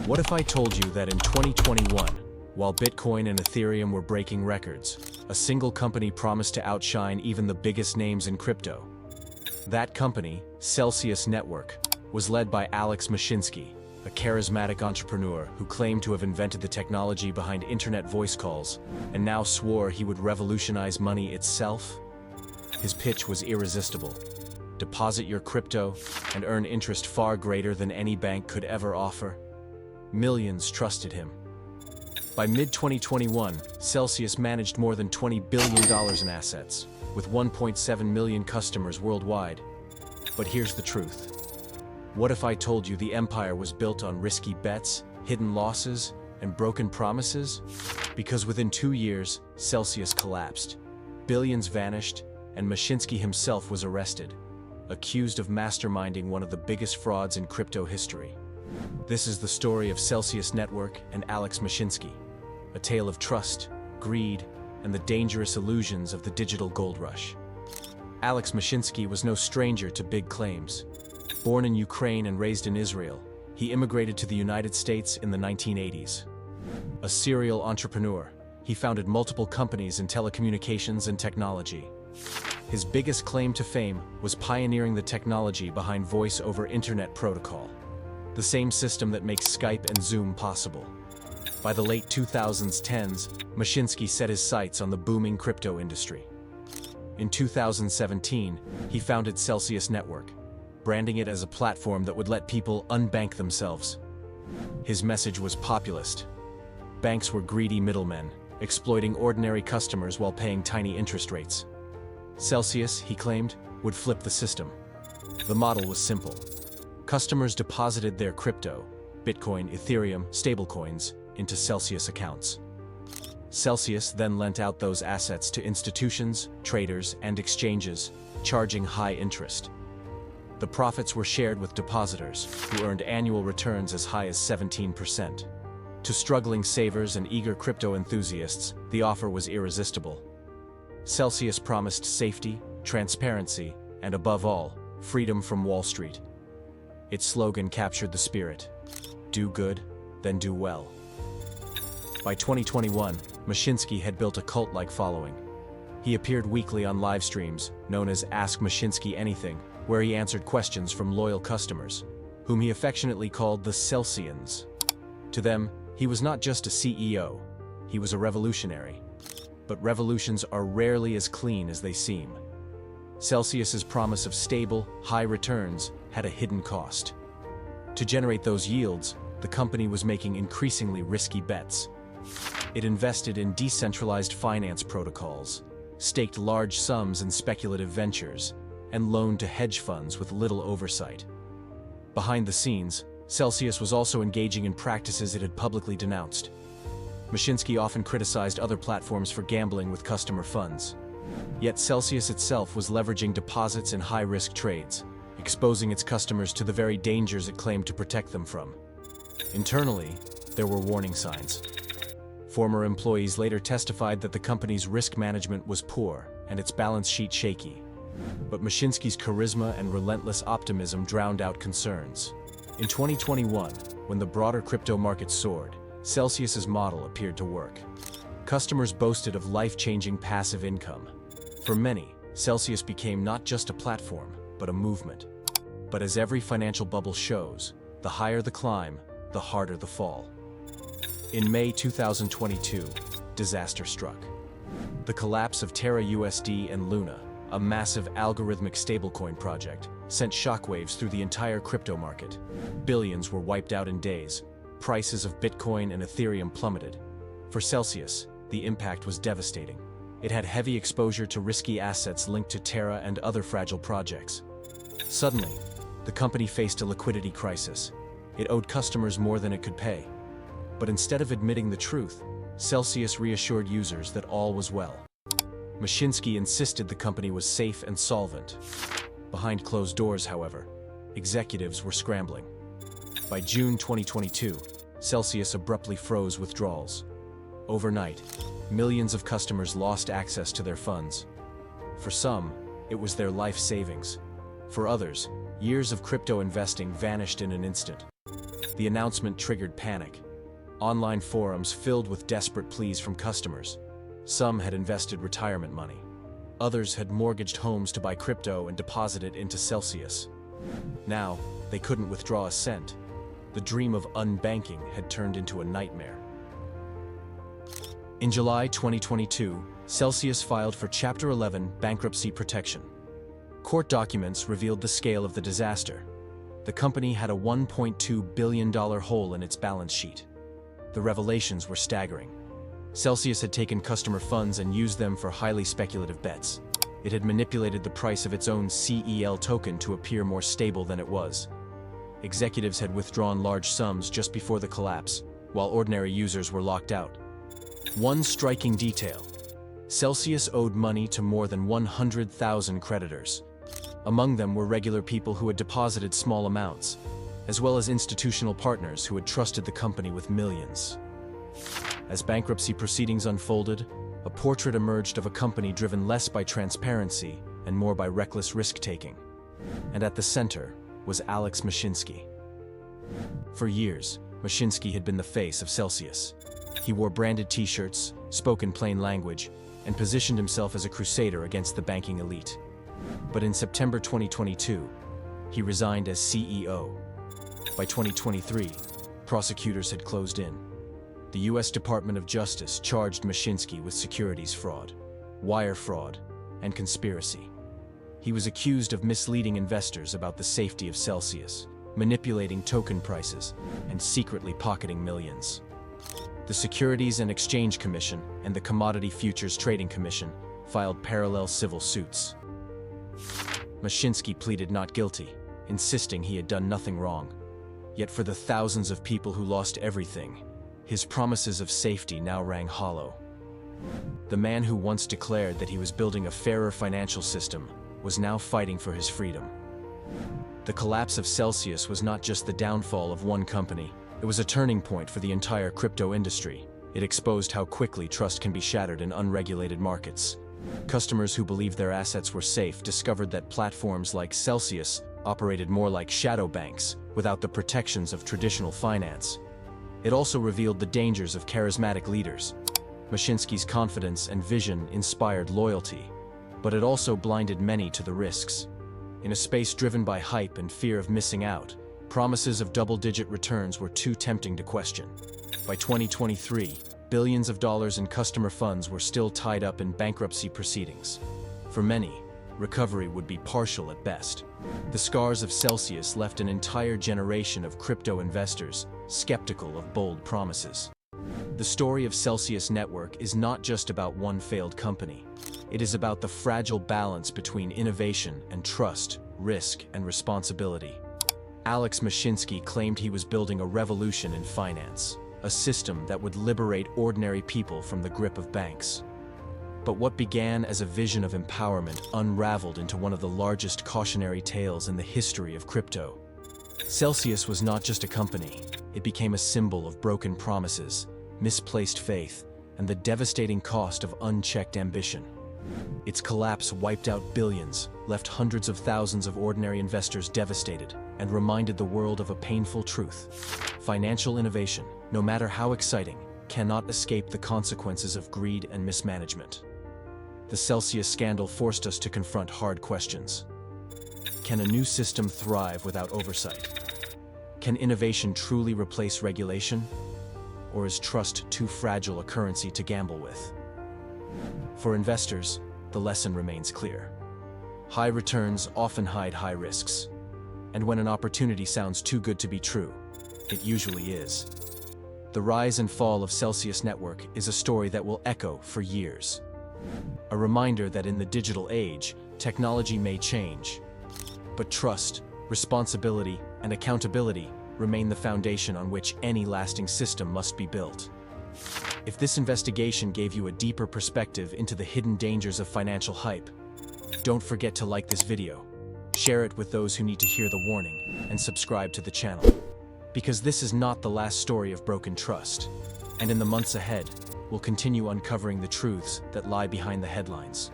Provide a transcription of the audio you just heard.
What if I told you that in 2021, while Bitcoin and Ethereum were breaking records, a single company promised to outshine even the biggest names in crypto? That company, Celsius Network, was led by Alex Mashinsky, a charismatic entrepreneur who claimed to have invented the technology behind internet voice calls, and now swore he would revolutionize money itself. His pitch was irresistible. Deposit your crypto and earn interest far greater than any bank could ever offer. Millions trusted him. By mid-2021, Celsius managed more than $20 billion in assets, with 1.7 million customers worldwide. But here's the truth. What if I told you the empire was built on risky bets, hidden losses, and broken promises? Because within 2 years, Celsius collapsed. Billions vanished, and Mashinsky himself was arrested, accused of masterminding one of the biggest frauds in crypto history. This is the story of Celsius Network and Alex Mashinsky, a tale of trust, greed, and the dangerous illusions of the digital gold rush. Alex Mashinsky was no stranger to big claims. Born in Ukraine and raised in Israel, he immigrated to the United States in the 1980s. A serial entrepreneur, he founded multiple companies in telecommunications and technology. His biggest claim to fame was pioneering the technology behind Voice over Internet Protocol, the same system that makes Skype and Zoom possible. By the late 2010s, Mashinsky set his sights on the booming crypto industry. In 2017, he founded Celsius Network, branding it as a platform that would let people unbank themselves. His message was populist. Banks were greedy middlemen, exploiting ordinary customers while paying tiny interest rates. Celsius, he claimed, would flip the system. The model was simple. Customers deposited their crypto, Bitcoin, Ethereum, stablecoins, into Celsius accounts. Celsius then lent out those assets to institutions, traders, and exchanges, charging high interest. The profits were shared with depositors, who earned annual returns as high as 17%. To struggling savers and eager crypto enthusiasts, the offer was irresistible. Celsius promised safety, transparency, and above all, freedom from Wall Street. Its slogan captured the spirit: do good, then do well. By 2021, Mashinsky had built a cult-like following. He appeared weekly on live streams, known as Ask Mashinsky Anything, where he answered questions from loyal customers, whom he affectionately called the Celsians. To them, he was not just a CEO, he was a revolutionary. But revolutions are rarely as clean as they seem. Celsius's promise of stable, high returns had a hidden cost. To generate those yields, the company was making increasingly risky bets. It invested in decentralized finance protocols, staked large sums in speculative ventures, and loaned to hedge funds with little oversight. Behind the scenes, Celsius was also engaging in practices it had publicly denounced. Mashinsky often criticized other platforms for gambling with customer funds. Yet Celsius itself was leveraging deposits in high-risk trades, exposing its customers to the very dangers it claimed to protect them from. Internally, there were warning signs. Former employees later testified that the company's risk management was poor and its balance sheet shaky. But Mashinsky's charisma and relentless optimism drowned out concerns. In 2021, when the broader crypto market soared, Celsius's model appeared to work. Customers boasted of life-changing passive income. For many, Celsius became not just a platform, but a movement. But as every financial bubble shows, the higher the climb, the harder the fall. In May 2022, disaster struck. The collapse of Terra USD and Luna, a massive algorithmic stablecoin project, sent shockwaves through the entire crypto market. Billions were wiped out in days. Prices of Bitcoin and Ethereum plummeted. For Celsius, the impact was devastating. It had heavy exposure to risky assets linked to Terra and other fragile projects. Suddenly, the company faced a liquidity crisis. It owed customers more than it could pay. But instead of admitting the truth, Celsius reassured users that all was well. Mashinsky insisted the company was safe and solvent. Behind closed doors, however, executives were scrambling. By June 2022, Celsius abruptly froze withdrawals. Overnight, millions of customers lost access to their funds. For some, it was their life savings. For others, years of crypto investing vanished in an instant. The announcement triggered panic. Online forums filled with desperate pleas from customers. Some had invested retirement money. Others had mortgaged homes to buy crypto and deposit it into Celsius. Now, they couldn't withdraw a cent. The dream of unbanking had turned into a nightmare. In July 2022, Celsius filed for Chapter 11 bankruptcy protection. Court documents revealed the scale of the disaster. The company had a $1.2 billion hole in its balance sheet. The revelations were staggering. Celsius had taken customer funds and used them for highly speculative bets. It had manipulated the price of its own CEL token to appear more stable than it was. Executives had withdrawn large sums just before the collapse, while ordinary users were locked out. One striking detail: Celsius owed money to more than 100,000 creditors. Among them were regular people who had deposited small amounts, as well as institutional partners who had trusted the company with millions. As bankruptcy proceedings unfolded, a portrait emerged of a company driven less by transparency and more by reckless risk-taking. And at the center was Alex Mashinsky. For years, Mashinsky had been the face of Celsius. He wore branded t-shirts, spoke in plain language, and positioned himself as a crusader against the banking elite. But in September 2022, he resigned as CEO. By 2023, prosecutors had closed in. The U.S. Department of Justice charged Mashinsky with securities fraud, wire fraud, and conspiracy. He was accused of misleading investors about the safety of Celsius, manipulating token prices, and secretly pocketing millions. The Securities and Exchange Commission and the Commodity Futures Trading Commission filed parallel civil suits. Mashinsky pleaded not guilty, insisting he had done nothing wrong. Yet for the thousands of people who lost everything, his promises of safety now rang hollow. The man who once declared that he was building a fairer financial system was now fighting for his freedom. The collapse of Celsius was not just the downfall of one company, it was a turning point for the entire crypto industry. It exposed how quickly trust can be shattered in unregulated markets. Customers who believed their assets were safe discovered that platforms like Celsius operated more like shadow banks, without the protections of traditional finance. It also revealed the dangers of charismatic leaders. Mashinsky's confidence and vision inspired loyalty, but it also blinded many to the risks. In a space driven by hype and fear of missing out, promises of double-digit returns were too tempting to question. By 2023, billions of dollars in customer funds were still tied up in bankruptcy proceedings. For many, recovery would be partial at best. The scars of Celsius left an entire generation of crypto investors skeptical of bold promises. The story of Celsius Network is not just about one failed company. It is about the fragile balance between innovation and trust, risk and responsibility. Alex Mashinsky claimed he was building a revolution in finance, a system that would liberate ordinary people from the grip of banks. But what began as a vision of empowerment unraveled into one of the largest cautionary tales in the history of crypto. Celsius was not just a company, it became a symbol of broken promises, misplaced faith, and the devastating cost of unchecked ambition. Its collapse wiped out billions, left hundreds of thousands of ordinary investors devastated, and reminded the world of a painful truth. Financial innovation, no matter how exciting, cannot escape the consequences of greed and mismanagement. The Celsius scandal forced us to confront hard questions. Can a new system thrive without oversight? Can innovation truly replace regulation? Or is trust too fragile a currency to gamble with? For investors, the lesson remains clear. High returns often hide high risks. And when an opportunity sounds too good to be true, it usually is. The rise and fall of Celsius Network is a story that will echo for years. A reminder that in the digital age, technology may change, but trust, responsibility, and accountability remain the foundation on which any lasting system must be built. If this investigation gave you a deeper perspective into the hidden dangers of financial hype, don't forget to like this video, share it with those who need to hear the warning, and subscribe to the channel. Because this is not the last story of broken trust, and in the months ahead, we'll continue uncovering the truths that lie behind the headlines.